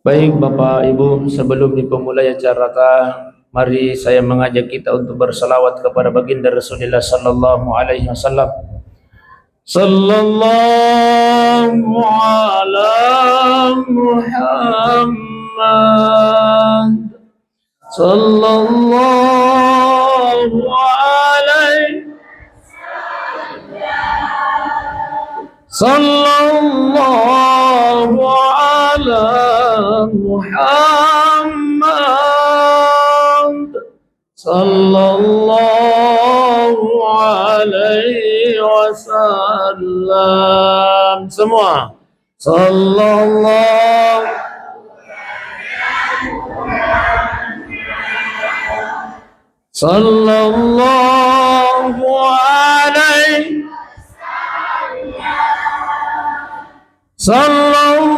Baik Bapak Ibu, sebelum dimulai acara, mari saya mengajak kita untuk bersalawat kepada baginda Rasulullah sallallahu alaihi wasallam. Sallallahu ala Muhammad. Sallallahu alaihi. Sallallahu ala Muhammad sallallahu alaihi wasallam. Semua sallallahu alaihi sallallahu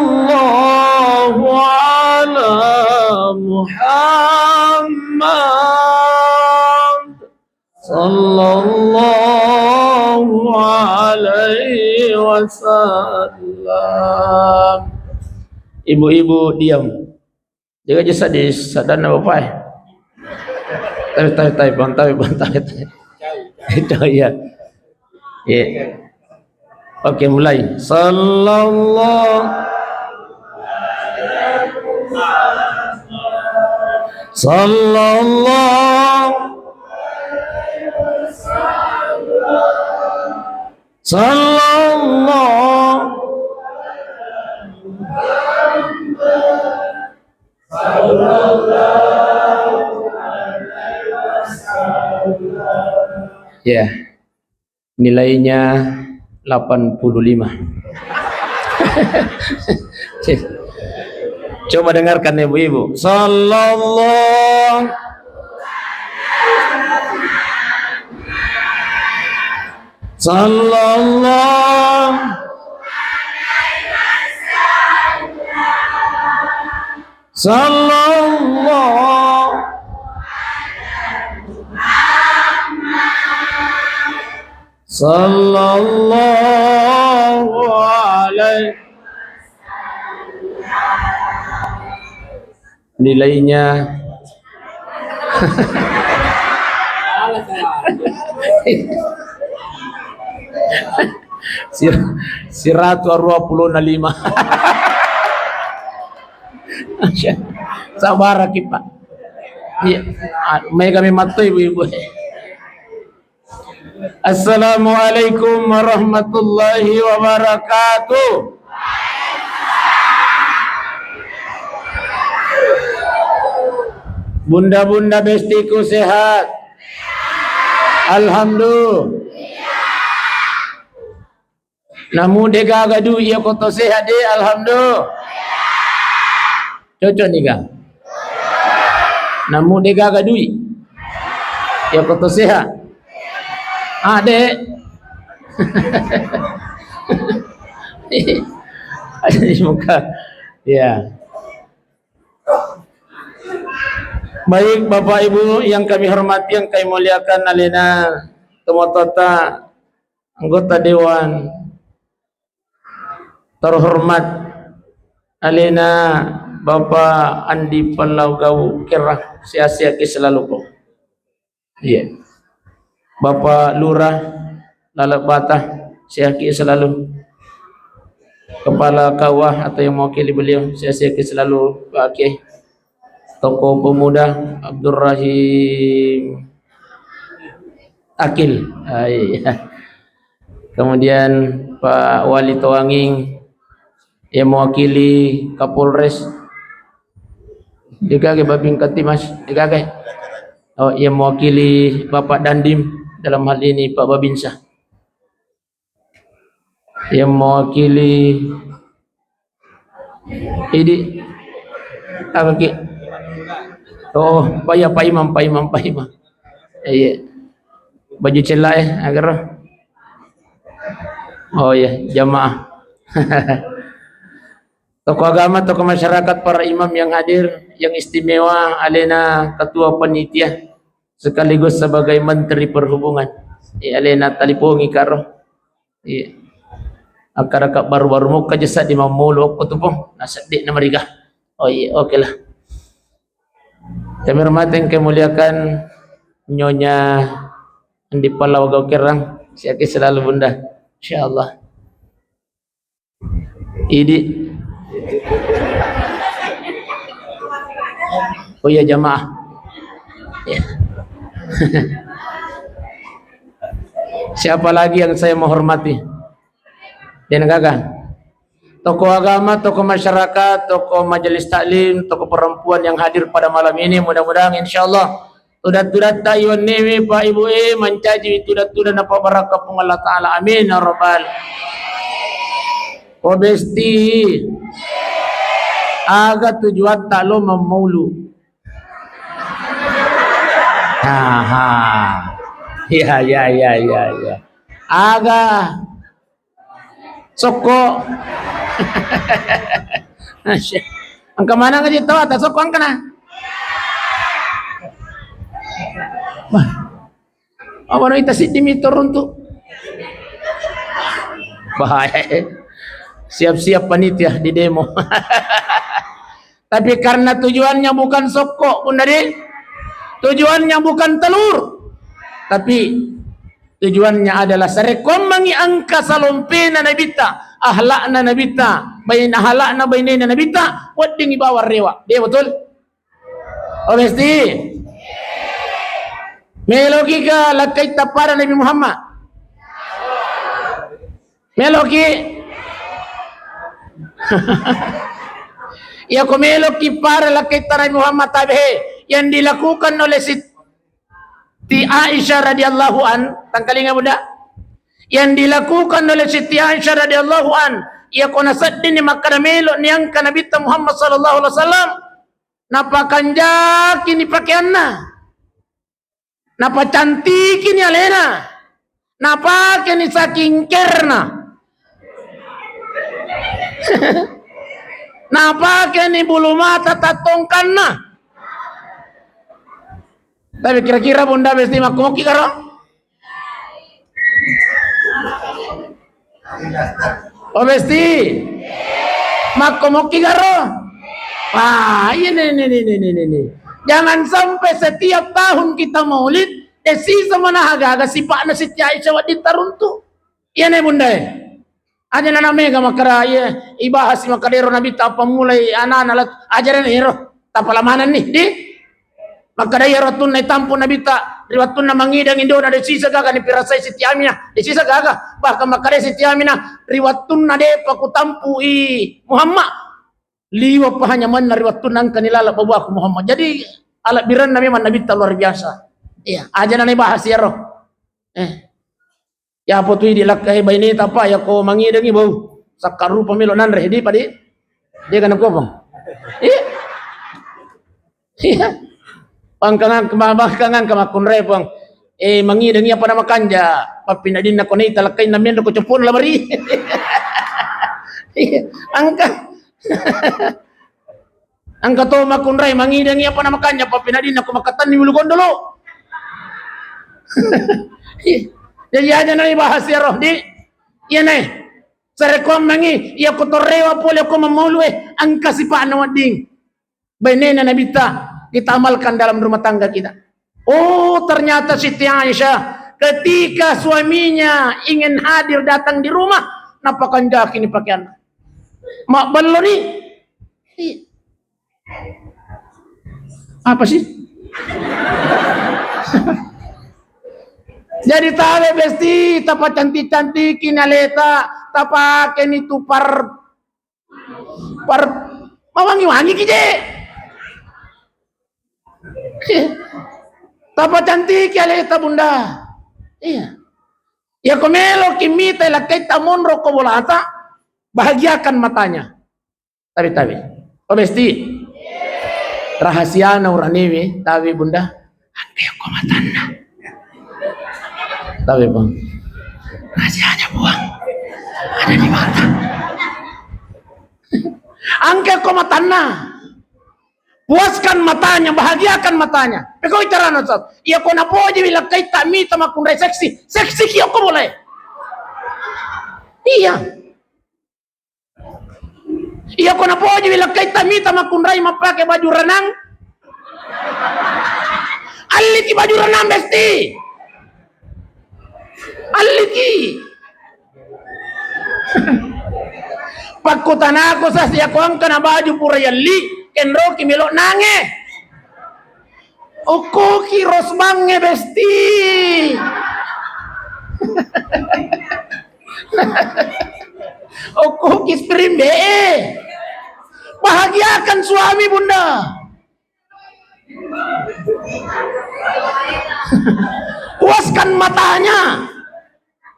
ala Muhammad sallallahu alaihi wasallam. Ibu-ibu diam. Jaga jasa di sadana bapak. Tai bantai. Itu ya. Ya. Oke, mulai. Sallallahu ya, nilainya 85. Coba dengarkan ibu-ibu. Sallallahu sallallahu alaihi. Nilainya siratu 25. Sabar kita. Iya, may kami mato ibu-ibu. Assalamualaikum warahmatullahi wabarakatuh. Bunda-bunda bestiku sehat? Alhamdulillah. Namu dega gadu ia koto sehat deh, alhamdulillah. Cocok nih kang. Namu dega gadu ia koto sehat. Dek. Ada di muka. Ya. Baik Bapak Ibu yang kami hormati, yang kami muliakan, alena temotota anggota dewan terhormat alena Bapak Andi Palaugau Kerah sia-sia selalu kok. Iya. Bapak Lurah Lalak Batah sia-sia selalu. Kepala Kawah atau yang mewakili beliau sia-sia selalu Pak Kiai. Tokoh pemuda Abdul Rahim Akil. Kemudian Pak Wali Tawanging yang mewakili Kapolres. Dikage Babing Katimas, dikage. Oh, yang mewakili Bapak Dandim, dalam hal ini Pak Babinsa. Yang mewakili ini apa ki? Oh, Pak Imam. Iya. Baju celak agar. Oh ya, jamaah. Tokoh agama, tokoh masyarakat, para imam yang hadir, yang istimewa, alena ketua panitia sekaligus sebagai menteri perhubungan. Alena talipungi karo. Iya. Akar baru-baru muka jasa di mamulu aku tu pun nasadik na mereka. Oh iya, oke lah. Kami hormati kemuliakan Nyonya Andi Palawagaw Kerang, siaki selalu bunda, insyaallah. Idi. Oh iya jamaah. Ya. Siapa lagi yang saya menghormati? Dan gagah. Tokoh agama, tokoh masyarakat, tokoh majelis taklim, tokoh perempuan yang hadir pada malam ini, mudah-mudahan insyaallah tudat-tudat tayuan newe Pak Ibu mencaji tudat-tudat apa barakah pun Allah Ta'ala, amin ya rabbal. Obesti aga tujuan tak lo memaulu. Ya. Aga soko. Ang kamana nga dito at soko ang kana. Bah. Apa na itasid dimitor untuk bahaya. Siap-siap panitia di demo. Tapi karena tujuannya bukan soko, Bunda Din. Tujuannya bukan telur. Tapi tujuannya adalah sarekomangi angka salompena nabita, ahlakna nabita, bayin ahlakna bainena nabita, wading ibawa rewa. Dia betul? Oh mesti. Melogi ka lakay tapara Nabi Muhammad. Melogi. Ya kumelogi para lakay Nabi Muhammad tabi yang dilakukan oleh Siti Aisyah radhiyallahu an, tangkalinga Bunda, yang dilakukan oleh Siti Aisyah radhiyallahu an, ia kona saddin ni makaramelo ni angka Nabi Muhammad sallallahu alaihi wasallam, napakanjaki ni pakaianna, napacantiki ni alena, napake ni saking kerna, napake ni bulu mata tatongkanna. Tapi kira-kira Bunda mesti makumoki karo? Oh mesti makumoki karo? Wah ini. Jangan sampai setiap tahun kita maulid sisa mana aga sipak na Siti Aisyah wadid taruntu. Iya nih Bunda. Aja na mega makara ibahas makadero nabi ta pamulai anak-anak ajaran hero tapalamanan nih di makadaya rotun na tampo nabita riwatun na mangidang indo na desisa gaga ni pirasay Siti Aminah desisa gaga bahkan makadaya Siti Aminah riwatun na de pakutampu Muhammad liwa pa hanya man na riwatun nang kanilala bawa ku Muhammad. Jadi alat biran na memang nabita luar biasa. Iya aja na bahas ya roh. Ya po tuy dilakay bayni tapa ya ko mangidang ibo sakaru pamilo nan rehdi padi dia kan ko bang. Iya. Pangkangan kemabakangan kamakun repong mangidang iya pa na makanja papinadin na ko na italakay namin ko chupon labari. Angka to makunray mangidang iya pa na makanja papinadin na ko makatan ni mulugon dulu. Jadi aja na ibahas ya roh di iya na sarekom mangi iya ko torrewa pole ko mamulu angka si paano wading bainena nabita kita amalkan dalam rumah tangga kita. Oh ternyata Siti Aisyah ketika suaminya ingin hadir datang di rumah napakan jaki ni pakaian mak bello ni apa sih? Jadi tawe besti tapa cantik-cantik kinaleta tapa keni tu par mawangi-wangi kije. Tapa cantik ya leta Bunda. Iya. Ya komelo kimita lakay tamonro ko bolata bahagiakan matanya. Tabi. Obesti. Rahasia na uraniwi tabi Bunda. Angke ko matana. Tabi Bang. Rahasianya buang. Ada di mata. Angke ko matana. Puaskan matanya, bahagiakan matanya. Peko itara nasat. Ia ko na po aja bilang kay tami tama kun seksi. Seksi kyo ko boleh. Iya. Iya kona poji bila kaita mita makunrai mapake baju renang. Aliki baju renang besti. Aliki. Pakutan aku sasya ko ang kana baju pura yali kenro kimilo nange. Oko kiros mange besti. Oko kisprimbe. Bahagiakan suami bunda. Puaskan matanya.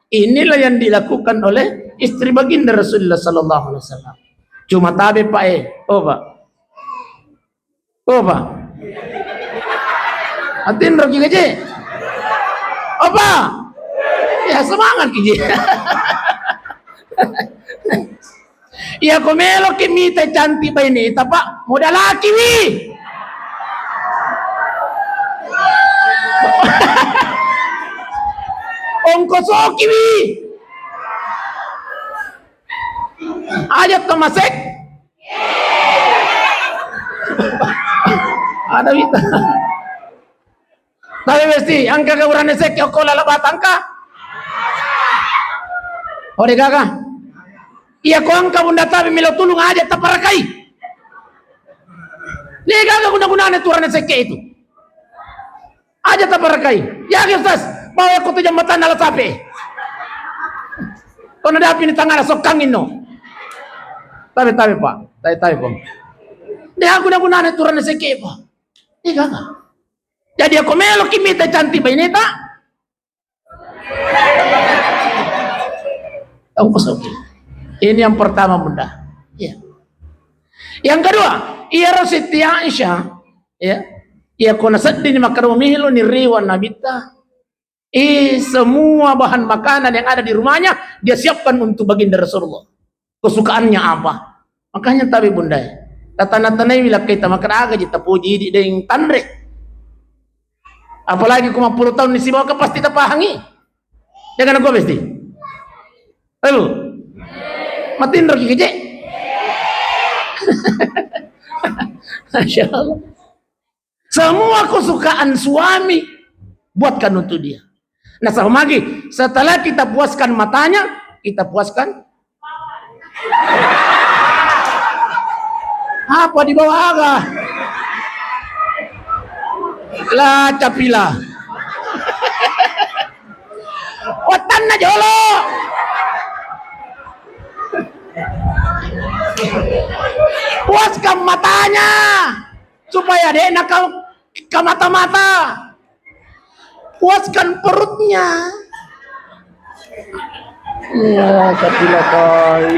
Inilah yang dilakukan oleh istri baginda Rasulullah sallallahu alaihi wasallam. Cuma tabe pak oh pak, oh pak, atin rogi gaje, oh pak, ya semangat kiji. Ya komelo kimita cantik pa ini, pak, modal laki wi. Ongkosoki wi. Ajat tomasek. Ada wita. Tapi mesti angka keuran sek ko lalabat angka. Ode gaga. Iya ko angka bunda tabi milo tulung aja taparakai. Ni gaga guna-gunane turan sek itu. Aja taparakai. Ya Ustaz. Bawa aku tu jambatan ala sapi. Kau nak api ni tangan sok kangin no. Tapi pak, tapi pun. Dia aku nak guna turun seke pak. Ini kan? Jadi aku melo kimita cantik begini tak? Tahu pasal ini yang pertama bunda. Ya. Yang kedua, ia Siti Aisyah. Ya. Ia kona sedih makarumihilu ni riwan nabita. Semua bahan makanan yang ada di rumahnya dia siapkan untuk baginda Rasulullah. Kesukaannya apa? Makanya tabi bunda. Tatana-tanai bila kita makan aga kita puji di deng tandre. Apalagi 50 tahun di sibawa pasti tapahangi. Jangan aku pasti. Ayo. Matin roki keje. Masya Allah. Semua kesukaan suami buatkan untuk dia. Nah sama lagi, setelah kita puaskan matanya, kita puaskan apa di bawah aga? Lah capila. Watan na jolo. Puaskan matanya supaya dia nak ke mata-mata. Puaskan perutnya. Ya, capila koi.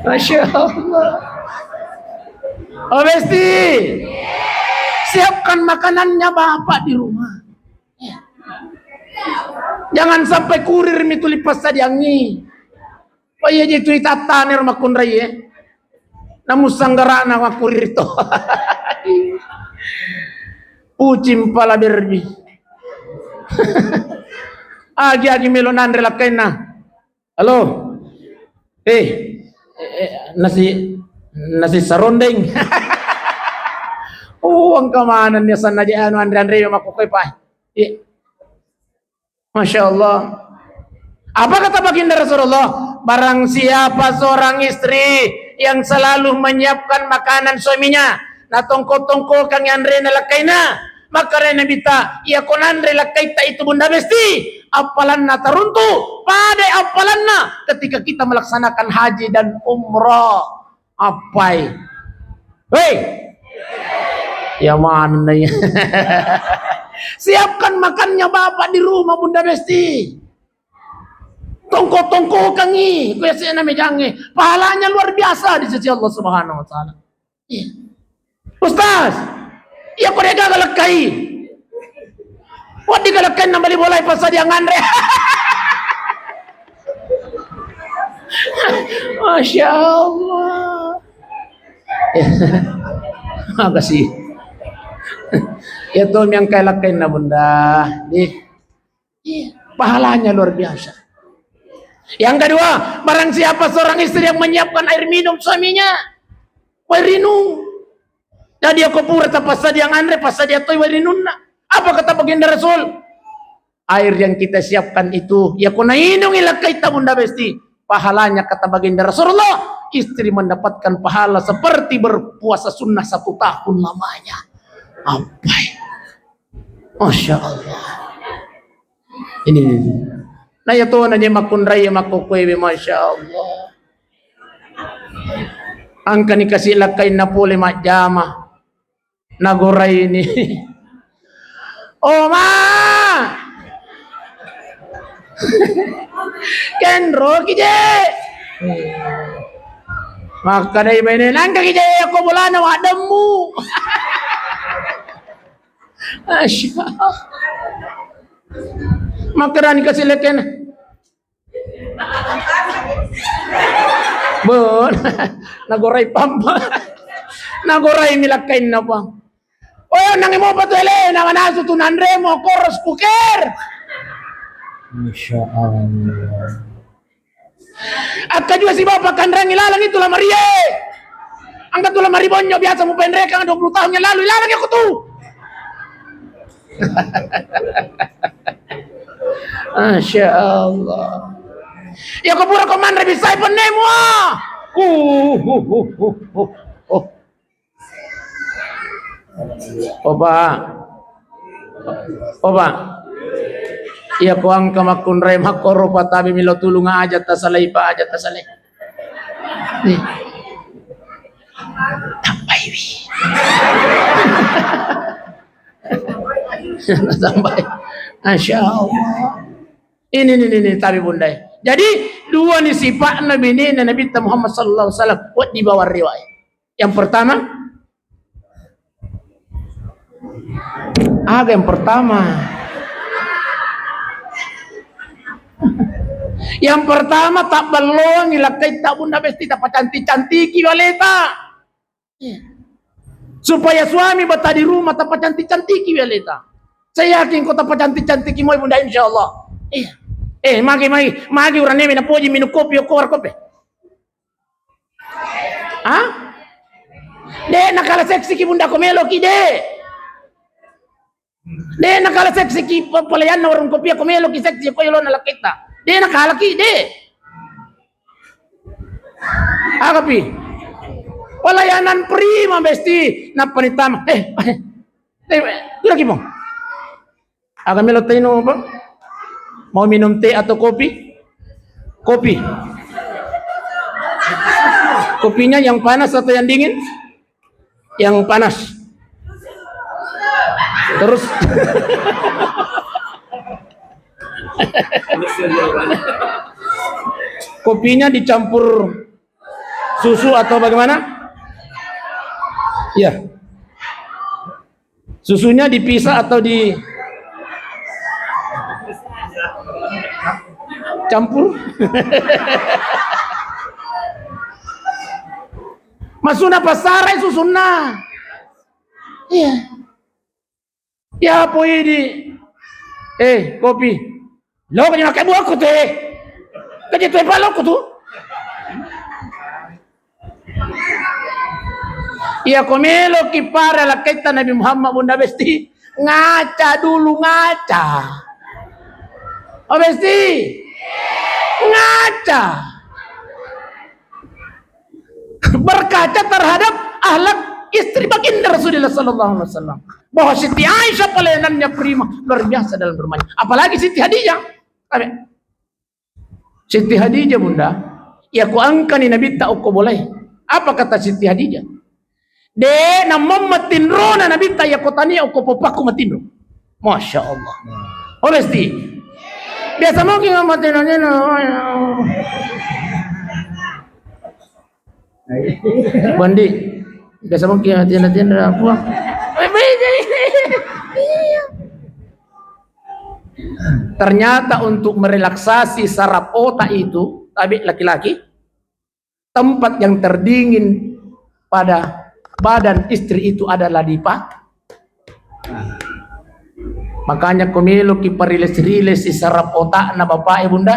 Masya Allah. Oh Besti, siapkan makanannya bapak di rumah. Jangan sampai kurir itu lipas tadi angi. Oh iya itu itata nih rumah kunrai ya. Namun sanggarana wa kurir itu. Ucim pala berbi. Agi melonan relakain na. Halo. Nasi sarondeng. Ang kamanan niya sana di ano Andre makukoy pa. Masya Allah. Apa kata baginda Rasulullah? Barang siapa seorang istri yang selalu menyiapkan makanan suaminya, na tongko-tongko kang Andre nalakay na, maka rena bita iya konandre lakay ta itu bunda besti apalan na taruntu pada apalan na ketika kita melaksanakan haji dan umrah. Apai hei ya mana ya. Siapkan makannya bapak di rumah bunda besti. Tongko-tongko kangi kuya na mejange pahalanya luar biasa di sisi Allah Subhanahu wa taala. Ustaz, iya ko rega galakay. Wadi galakay na bali bolay pa sa diang Andre. Masya Allah. Makasih. Itu yang kalakain na bunda. Pahalanya luar biasa. Yang kedua, barang siapa seorang istri yang menyiapkan air minum suaminya, wairinu. Jadi aku pura tapasa dia ngandre pasa dia toy warinunna. Apa kata baginda Rasul? Air yang kita siapkan itu, ya kuna inung ilakai bunda besti. Pahalanya kata baginda Rasulullah, istri mendapatkan pahala seperti berpuasa sunnah 1 tahun lamanya. Apa? Masya Allah. Ini. Nah ya tuh nanya makun raya makukwewe, Masya Allah. Angka ni kasih lakai na pole majama nagoray ini. Oh ma Kenro kije maka na iba ini angka kije ako mula na wadamu. Asya maka ni kasih lakai bon nagoray pamba nagoray nilakain na pa. Oh nang mo patwele nang anaso tunanre mo koros kuker. Masya Allah. At kadua si bapak kandrang ilalang itulah Maria. Angkat tulah maribonyo biasa mo penreka 20 tahun yang lalu ilalang ako tu. Masya Allah. Ya ko pura koman rebisay pa nemo. Oba. Iya ko ang kamakun rem hakoro patabi milo tulung aja tasalay pa aja tasalay. Nih. Tambay wi. Tambay. Masya Allah. Ini tabi bundai. Jadi dua nih sifat Nabi ini Nabi Muhammad sallallahu alaihi wasallam buat di bawah riwayat. Yang pertama yang pertama tak belum ilakai tak bunda besti tak cantik-cantiki waleta. Supaya suami betah di rumah tak cantik-cantiki waleta. Saya yakin kau tak cantik-cantiki mau bunda insyaallah. Magi orang nemi na poji minum kopi o kowar kopi. Hah? De nakala seksi ki bunda komelo ki de. De nakala seksi ki palayan na warung kopi ko melo ki seksi ko yolo na lakita. De nakala ki de. Agapi. Palayanan prima besti na panitama. Kira ki mo. Aga melo tayo ba? Mau minum teh atau kopi? Kopi. Kopinya yang panas atau yang dingin? Yang panas. Terus kopinya dicampur susu atau bagaimana? Ya. Susunya dipisah atau di campur? Masuna pasaray susuna. Iya. Ya po ini. Kopi. Lo kanya nakabuha ko te. Kanya to palo ko tu. Iya komelo ki para la kaita Nabi Muhammad bunda besti. Ngaca dulu ngaca. Oh besti. Ngaca. Berkaca terhadap akhlak istri baginda Rasulullah sallallahu alaihi wasallam. Bahwa Siti Aisyah pelayanannya prima, luar biasa dalam bermain. Apalagi Siti Hadijah. Siti Hadijah bunda, ya ku angkani Nabi tak uko boleh. Apa kata Siti Hadijah? De namammatin rona Nabi tak ya kotani uko popaku matinro. Masya Allah. Oh besti. Biasa mungkin ngamatinannya Bandi, biasa mungkin hati-hatian apa? Ternyata untuk merelaksasi saraf otak itu, tapi laki-laki, tempat yang terdingin pada badan istri itu adalah di paha. Makanya kumilu ki parilis-rilis si saraf otak na bapak bunda,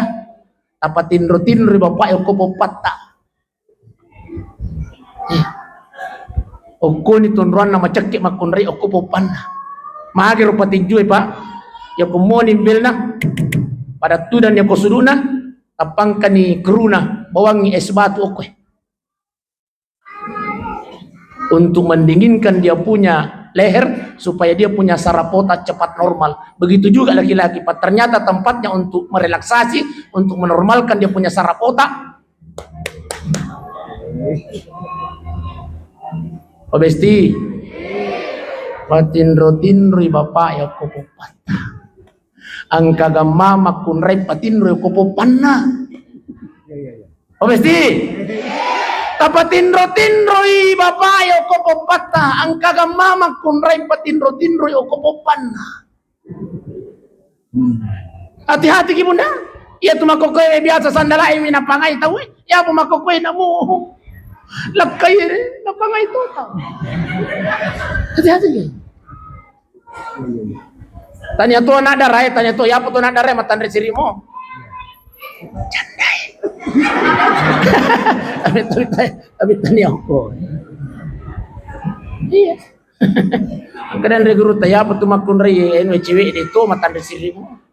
tapatinro bapak yo ko popata. Oko ni tunruan na macakki makunri oko popanna. Magi rupatin juy pak. Ya ko mo nimbelna pada tudan ya ko suduna tapangkan ni keruna bawangi es batu oko. Untuk mendinginkan dia punya leher supaya dia punya sarapota cepat normal. Begitu juga laki-laki pak. Ternyata tempatnya untuk merelaksasi, untuk menormalkan dia punya sarapota. Obesti patinro-tinro bapak ya kopopata. Angka gamama kunrai patinro ya kopopanna. Obesti tapatinro-tinro bapak ya kopopata. Angka gamama kunrai patinro-tinro ya kopopanna. Hati-hati ki bunda. Iya tu makokoy biasa sandalai minapangai tahu. Ya po makokoy na mo. Lakay rin, napangay ito. Hati-hati. Tanya to na daray, tanya to, yapo to na daray, matandri siri mo. Janday. Abit tanya ako. Iya. Ang kanan reguro tayo, yapo to makunray, cewek dito, matandri siri mo.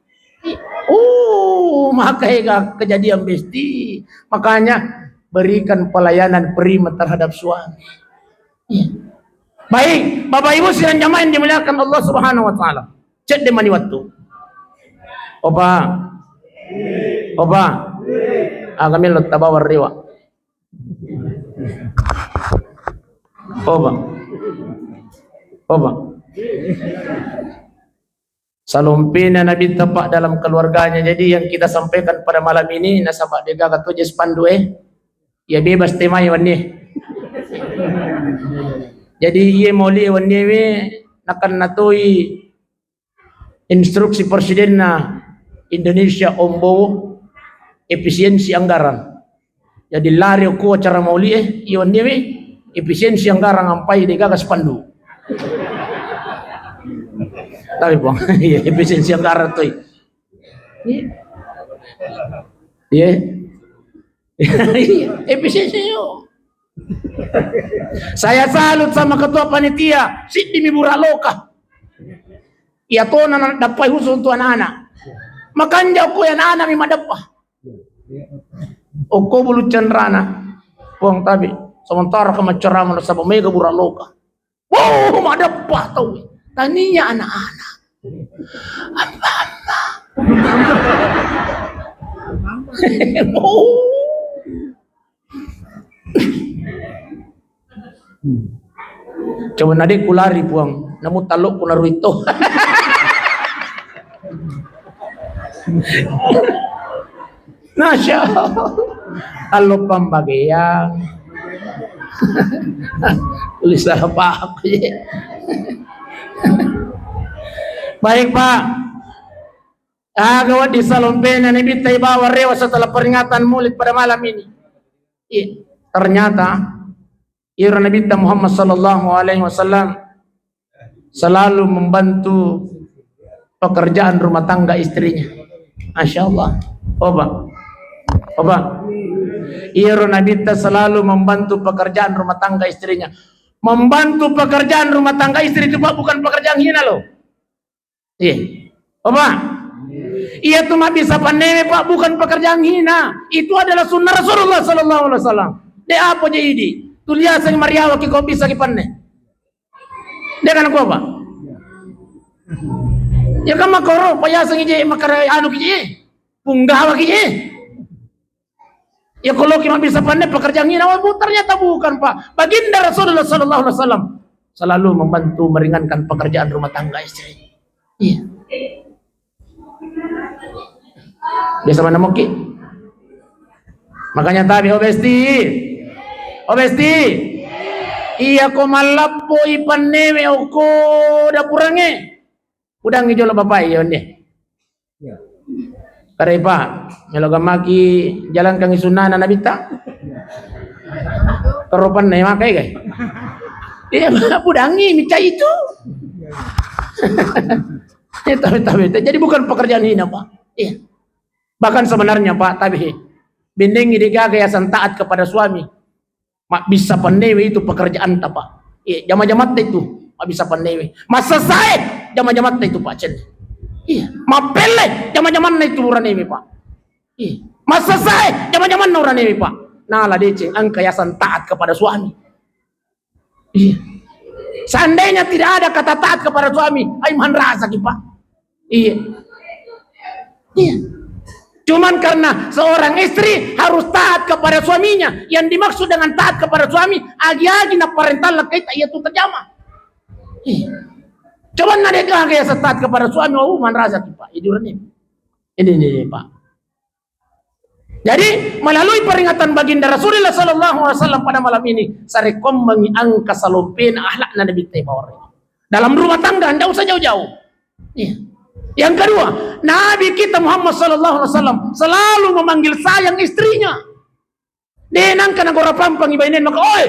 Oh, makanya kejadian besti. Makanya berikan pelayanan prima terhadap suami. Ya. Baik, Bapak Ibu sidang jamaah yang dimuliakan Allah Subhanahu wa taala. Cek de mani waktu. Opa. Kami lo tabawar riwa. Opa. Salumpina Nabi tepak dalam keluarganya. Jadi yang kita sampaikan pada malam ini nasabak dega katu jes pandu ya bebas temai wanni. Jadi ia moli wanni we nakan natui instruksi presiden na Indonesia ombo efisiensi anggaran. Jadi lari ko acara moli ia wanni we efisiensi anggaran ampai de gagas pandu. Tapi bang, efisiensi anggaran tu. Iya. Efisiensi yo. Saya salut sama ketua panitia Siddi Mibura Loka. Ia to na dapat khusus untuk anak-anak. Makan jauh ko anak-anak mi madapa. Oko bulu cendrana. Buang tabi. Sementara kemaceran sa Mega Bura Loka. Oh, madapa tahu. Taninya anak-anak. Amba. Oh. Coba nade kulari puang, namu talok ku naru itu. Nasya, kalau pembagian, tulis apa aku ya. Baik Pak. Gawat di Salumpina Nabi bawa rewa setelah peringatan Maulid pada malam ini. Ternyata Nabi Muhammad sallallahu alaihi wasallam selalu membantu pekerjaan rumah tangga istrinya. Masya Allah. Oba. Nabi selalu membantu pekerjaan rumah tangga istrinya. Membantu pekerjaan rumah tangga istri itu Pak bukan pekerjaan hina loh. Ia cuma bisa pandai Pak bukan pekerjaan hina. Itu adalah sunnah Rasulullah sallallahu alaihi wasallam. De apa jadi? Tulia sang Mariawa ki kau bisa ki pandai. Dia kan apa? Ya kan makoro paya sang ije makara anu ki punggawa ki. Ya kalau kita bisa pandai pekerjaan hina, ternyata bukan Pak. Baginda Rasulullah sallallahu alaihi wasallam selalu membantu meringankan pekerjaan rumah tangga istri. Iya. Biasa mana moki? Makanya tabi obesti. Iya ko malapo ipaneme ko dapurange. Udang ijo la bapak yon deh. Kare Pak, melogamaki jalan kang isunana nabita. Teropan na makai kay. Iya, pudangi mica itu. Tapi jadi bukan pekerjaan hina Pak. Iya. Bahkan sebenarnya Pak, tapi bindeng ide gagayasan taat kepada suami. Mak bisa panewe itu pekerjaan tak Pak. Iya, jama-jamat itu mak bisa panewe. Masa saya jama-jamat itu Pak Cen. Iya, mapele jama-jaman itu uranewe Pak. Iya, masa saya jama-jaman uranewe Pak. Nah lah deceng angkayasan taat kepada suami. Iya. Seandainya tidak ada kata taat kepada suami, aiman rasa Pak. Iya. Iya. Cuman karena seorang istri harus taat kepada suaminya. Yang dimaksud dengan taat kepada suami, agi-agi na parental kita ia tu terjamah. Iya. Cuman ada kaya taat kepada suami, man rasa Pak. Ini Pak. Jadi melalui peringatan baginda Rasulullah SAW pada malam ini, sarekom mengiangka salompen ahlak Nabi Tebawar. Dalam rumah tangga, anda usah jauh-jauh. Iya. Yang kedua, Nabi kita Muhammad SAW selalu memanggil sayang istrinya. Denang kana gora pampang ibainen maka, oi,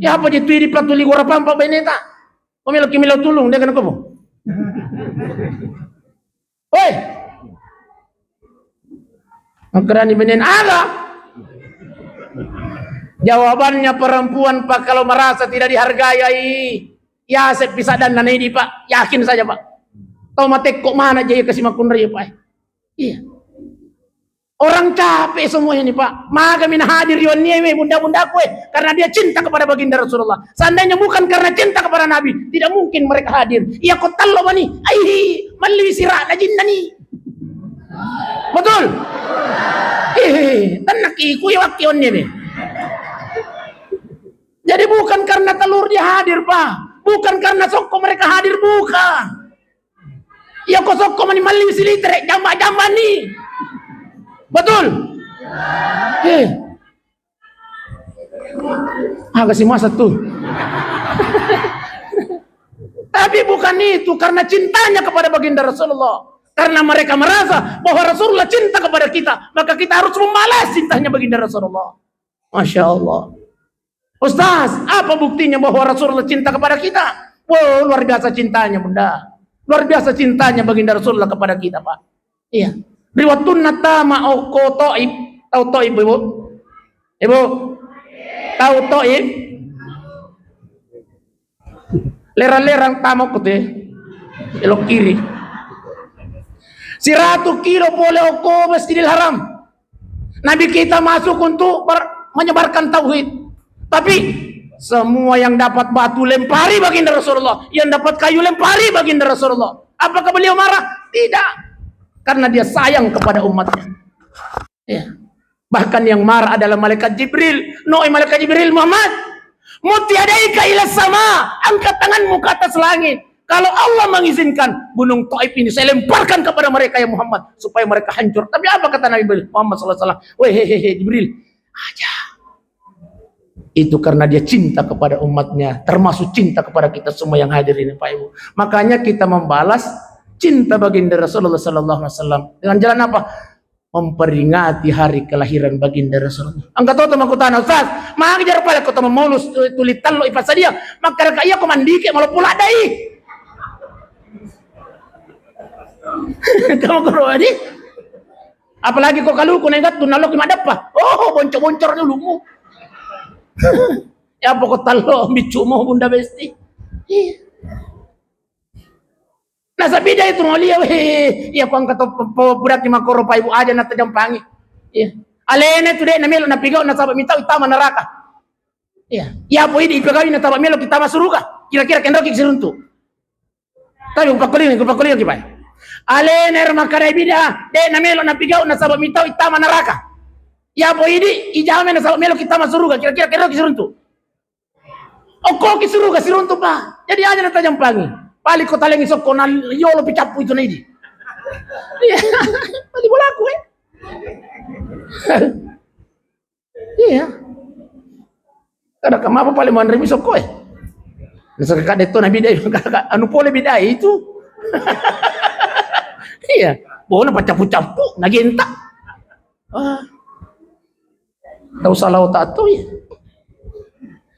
ya apa jitu di patuli gora pampang ibainen tak? Pemilau kimilau tulung dia kana kobo. Oi, Makrani benen ada. Jawabannya perempuan Pak kalau merasa tidak dihargai, ya saya pisah dan ini Pak, yakin saja Pak. Tahu mate kok mana jaya kasih makun raya Pak. Iya. Orang capek semua ini Pak. Maka min hadir yonyewe bunda-bunda kue karena dia cinta kepada baginda Rasulullah. Seandainya bukan karena cinta kepada Nabi, tidak mungkin mereka hadir. Iya kok tallo bani, aihi malli sirah najinani. Betul? Tenak ikui waktu onyewe. Jadi bukan karena telur dia hadir Pak, bukan karena sokko mereka hadir, bukan. Ya kok sokko mani malli silitre jamba-jamba nih. Betul? Kasih masa tuh. Tapi bukan itu karena cintanya kepada baginda Rasulullah. Karena mereka merasa bahwa Rasulullah cinta kepada kita, maka kita harus membalas cintanya baginda Rasulullah. Masya Allah. Ustaz, apa buktinya bahwa Rasulullah cinta kepada kita? Wow, luar biasa cintanya Bunda. Luar biasa cintanya baginda Rasulullah kepada kita Pak. Iya. Riwatun natama oko toib. Tahu toib ibu? Ibu? Tahu toib? Lerang-lerang tamok itu ya. Elok kiri. 100 kilo boleh oko Masjidil Haram. Nabi kita masuk untuk menyebarkan tauhid. Tapi semua yang dapat batu lempari baginda Rasulullah, yang dapat kayu lempari baginda Rasulullah. Apakah beliau marah? Tidak. Karena dia sayang kepada umatnya. Ya. Bahkan yang marah adalah malaikat Jibril. Malaikat Jibril Muhammad, mutiadaika ila sama, angkat tanganmu ke atas langit. Kalau Allah mengizinkan gunung Taif ini saya lemparkan kepada mereka ya Muhammad supaya mereka hancur. Tapi apa kata Nabi Muhammad SAW? Weh Jibril, aja. Itu karena dia cinta kepada umatnya, termasuk cinta kepada kita semua yang hadir ini Pak Ibu. Makanya kita membalas cinta baginda Rasulullah SAW dengan jalan apa? Memperingati hari kelahiran baginda Rasulullah. Angkat tahu teman kutana Ustaz, mengajar pada kota memulus tulitan lo ipas saja. Maka kaya komandike malu pula dai. Kamu keruan ini? Apalagi kok kalau kau nengat tunalo kimadap pa. Oh, boncor-boncor dulu mu. Ya pokok talo bicu mo Bunda Besti. Nah sabida itu mulia ya kau angkat budak lima koro pa ibu aja na tajampangi. Iya. Alene tu dek na melo na pigaw na sabak mitaw itama neraka. Iya. Ya po ini ipagawin na tabak melo kita masuruga. Kira-kira kendro kisiruntu. Tapi upakuling kipay. Alener makarai bida de na melo na pigaw na sabak mitaw itama neraka. Ya po ini ijame na sabak melo kita masuruga. Kira-kira kendro kisiruntu. O ko kisuruga siruntu pa. Jadi aja na tajampangi. Pali ko taleng isok ko na yolo picapu itu na ini. Iya. Pali bola aku Iya. Kada kamapa pali man remi isok ko Nasa kakade to na biday. Anu pole biday itu. Iya. Bawa na pacapu-capu. Naginta. Tahu salah otak tuh ya.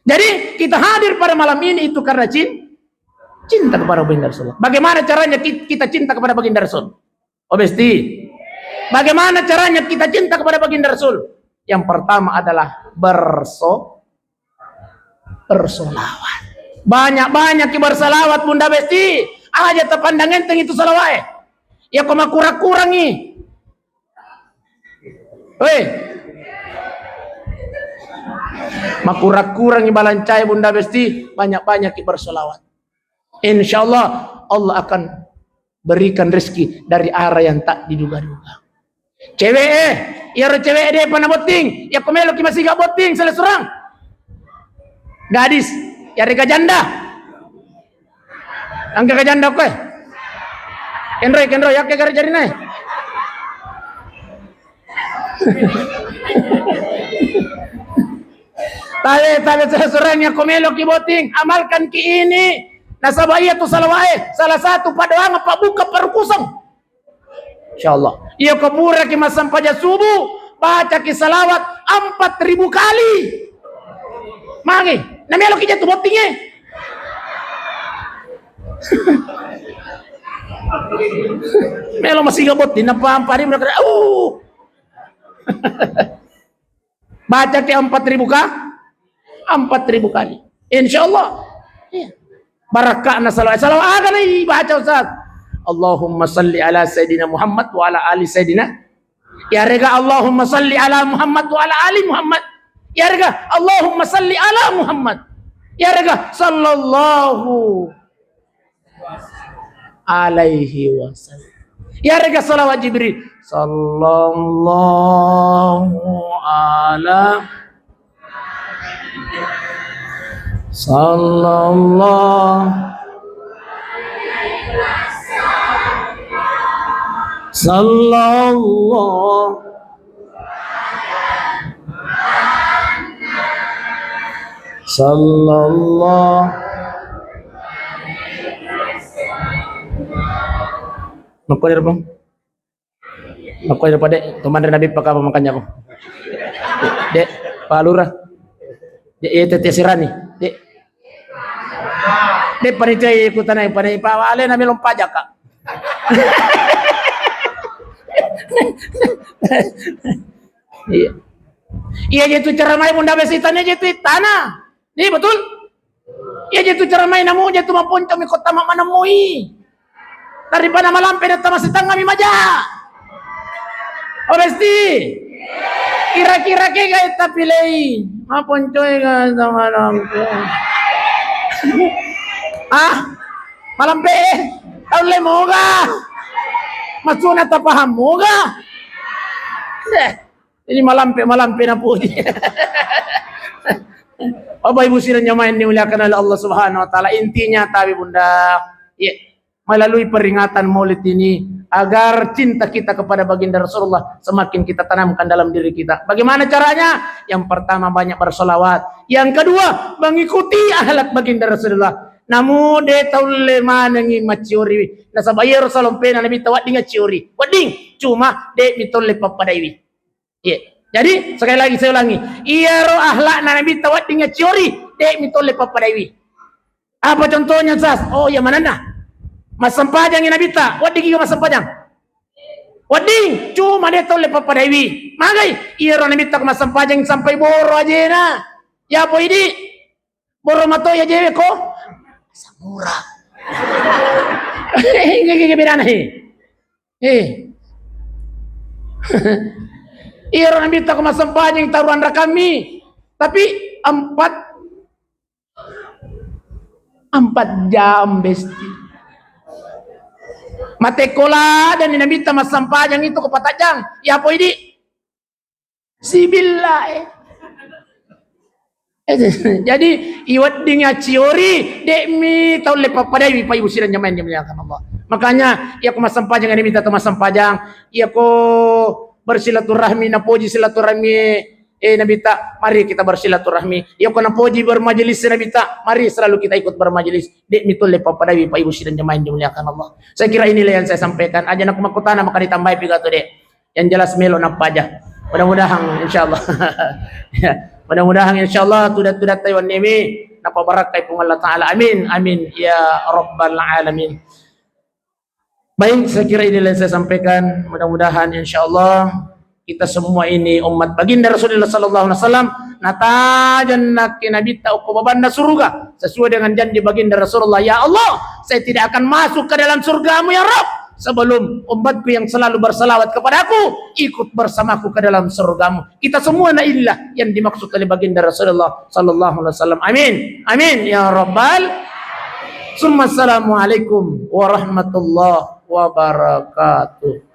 Jadi kita hadir pada malam ini itu karena cinta kepada baginda Rasul. Bagaimana caranya kita cinta kepada baginda Rasul? Oh Besti, Bagaimana caranya kita cinta kepada baginda Rasul? Yang pertama adalah bersolawat. Banyak-banyak bersalawat Bunda Besti. Aja terpandang enteng itu salawat. Ya koma kurang-kurang nih. Weh. Makurang-kurang balancai Bunda Besti, banyak-banyak bersolawat. Insyaallah Allah akan berikan rezeki dari arah yang tak diduga-duga. Cewek cewek deh pana boting, ya komelo ki masih gak boting salah seorang. Gadis, ya rega janda. Angka janda kowe. Kenro ya ke gara jari nae. Tale salah seorang ya komelo ki boting, amalkan ki ini. Nasabaya tu salawae, salah satu padoang apa buka perkusang. Insyaallah. Ia kabura ki masam paja subuh, baca ki salawat 4.000 kali. Mangi, namelo ki jatuh botingnya. Melo masih gabot din apa ampari mereka. Baca ki 4.000 kali. Insyaallah. Iya. Barakah na salawat. Salawat akan baca Ustaz. Allahumma salli ala Sayyidina Muhammad wa ala ali Sayyidina. Ya rega Allahumma salli ala Muhammad wa ala ali Muhammad. Ya rega Allahumma salli ala Muhammad. Ya rega sallallahu alaihi wasallam. Ya rega salawat Jibril. Sallallahu ala sallallahu sallallahu sallallahu Makoy bang. Makoy pada teman Nabi pakai makannya bang. Dek, Pak Lurah. Dek itu tesirani. Dek. Dek panitia ikutan ai pada Pak Wale Nabi lompat aja kak. Iya. Iya gitu cara main Bunda Besitannya gitu tanah. Nih betul. Iya gitu cara main namu jatuh maupun kami kota mak menemui. Daripada malampe datang masih tangga mi maja. Oh Besti. Kira-kira ke gaya tapi lei. Maupun coy kan sama malampe. Malampe. Tahun le moga. Masuna ta paham moga. Ini malampe na po dia. Bapak Ibu sidang main dimuliakan oleh Allah Subhanahu wa taala. Intinya tapi Bunda, melalui peringatan Maulid ini agar cinta kita kepada baginda Rasulullah semakin kita tanamkan dalam diri kita. Bagaimana caranya? Yang pertama banyak bersolawat. Yang kedua mengikuti akhlak baginda Rasulullah. Namu de taule manangi maciori. Nasabaya Rasulullah pena nabi tawat dengan ciori. Wading cuma de mitolle papadaiwi. Iya. Jadi sekali lagi saya ulangi. Iya roh akhlak nabi tawat dengan ciori de mitolle papadaiwi. Apa contohnya Sas? Oh ya mana nah? Mas sempajang yang nabi ta. Wading juga mas sempajang. Wading cuma de tolle papadaiwi. Magai iya roh nabi tak mas sempajang sampai boro aja na. Ya po ini boro mato ya jewe ko. Samura. Gak beda nih. Iya orang minta ke masam panjang taruhan kami. Tapi 4 jam Besti. Matekola dan ini minta masam panjang itu ke patajang. Ya apa ini? Sibillah. Jadi iwat dengan ciori demi tahu lepas pada ibu ibu sidang jamaah yang dimuliakan Allah. Makanya ia ko masam pajang ini minta masam pajang. Ia ko bersilaturahmi napoji silaturahmi nabita. Mari kita bersilaturahmi. Ia ko napoji bermajelis nabita. Mari selalu kita ikut bermajelis. Dek mitul lepas pada ibu sidang jamaah yang dimuliakan Allah. Saya kira inilah yang saya sampaikan. Aja nak makutana maka ditambah pidato dek. Yang jelas melo nak pajak. Mudah-mudahan insyaallah. Ya. Mudah-mudahan insyaallah tudat-tudat Taiwan ini napa barakai pun Allah Ta'ala. Amin. Amin. Ya Rabbal Alamin. Baik, saya kira ini yang saya sampaikan. Mudah-mudahan insya Allah kita semua ini umat baginda Rasulullah sallallahu alaihi wasallam natajan nak nabi ta'uku babanda surga sesuai dengan janji baginda Rasulullah. Ya Allah, saya tidak akan masuk ke dalam surgamu ya Rabb sebelum umatku yang selalu bersalawat kepadaku ikut bersamaku ke dalam surgamu. Kita semua naillah yang dimaksud oleh baginda Rasulullah sallallahu alaihi wasallam. Amin. Amin ya rabbal. Assalamualaikum warahmatullahi wabarakatuh.